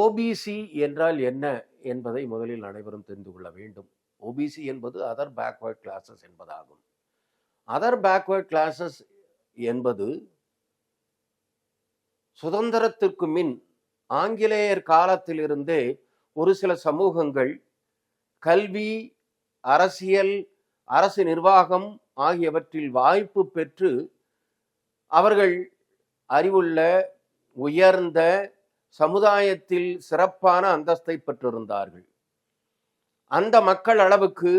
OBC என்றால் என்ன என்பதை முதலில் அனைவரும் தெரிந்து கொள்ள வேண்டும். ஓபிசி என்பது அதர் பேக்வர்ட் கிளாஸஸ் என்பதாகும். அதர் பேக்வர்ட் கிளாஸஸ் என்பது சுதந்திரத்திற்கு மின் ஆங்கிலேயர் காலத்திலிருந்தே ஒரு சில சமூகங்கள் கல்வி, அரசியல், அரசு நிர்வாகம் ஆகியவற்றில் வாய்ப்பு பெற்று அவர்கள் அறிவுள்ள, உயர்ந்த, சமுதாயத்தில் சிறப்பான அந்தஸ்தை பெற்றிருந்தார்கள். அந்த மக்கள் அளவுக்கு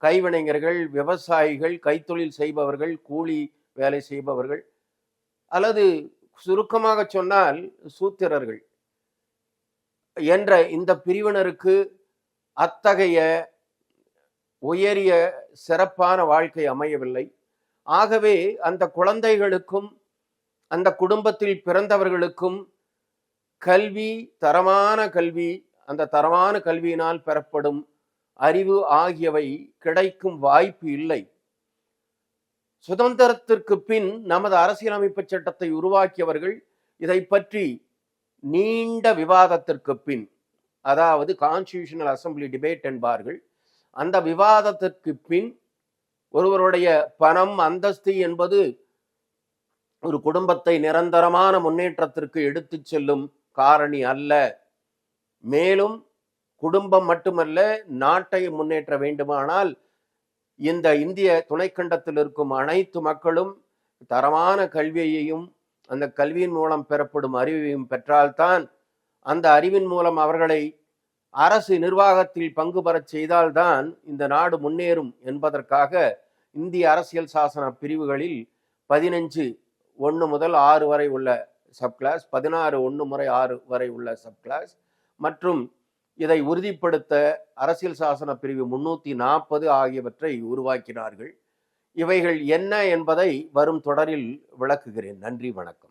கைவினைஞர்கள், விவசாயிகள், கைத்தொழில் செய்பவர்கள், கூலி வேலை செய்பவர்கள், அல்லது சுருக்கமாக சொன்னால் சூத்திரர்கள் என்ற இந்த பிரிவினருக்கு அத்தகைய உயரிய சிறப்பான வாழ்க்கை அமையவில்லை. ஆகவே அந்த குழந்தைகளுக்கும் அந்த குடும்பத்தில் பிறந்தவர்களுக்கும் கல்வி, தரமான கல்வி, அந்த தரமான கல்வியினால் பெறப்படும் அறிவு ஆகியவை கிடைக்கும் வாய்ப்பு இல்லை. சுதந்திரத்திற்கு பின் நமது அரசியலமைப்பு சட்டத்தை உருவாக்கியவர்கள் இதை பற்றி நீண்ட விவாதத்திற்கு பின், அதாவது கான்ஸ்டிடியூஷனல் அசம்பிளி டிபேட் என்பார்கள், அந்த விவாதத்திற்கு பின் ஒருவருடைய பணம், அந்தஸ்து என்பது ஒரு குடும்பத்தை நிரந்தரமான முன்னேற்றத்திற்கு எடுத்து செல்லும் காரணி அல்ல. மேலும் குடும்பம் மட்டுமல்ல, நாட்டை முன்னேற்ற வேண்டுமானால் இந்த இந்திய துணைக்கண்டத்தில் இருக்கும் அனைத்து மக்களும் தரமான கல்வியையும் அந்த கல்வியின் மூலம் பெறப்படும் அறிவையும் பெற்றால்தான், அந்த அறிவின் மூலம் அவர்களை அரசு நிர்வாகத்தில் பங்கு பெறச் செய்தால்தான் இந்த நாடு முன்னேறும் என்பதற்காக இந்திய அரசியல் சாசன பிரிவுகளில் 15(1) முதல் 6 வரை உள்ள சப்கிளாஸ், 16(1) முறை 6 வரை உள்ள சப்கிளாஸ் மற்றும் இதை உறுதிப்படுத்த அரசியல் சாசன பிரிவு 340 ஆகியவற்றை உருவாக்கினார்கள். இவைகள் என்ன என்பதை வரும் தொடரில் விளக்குகிறேன். நன்றி, வணக்கம்.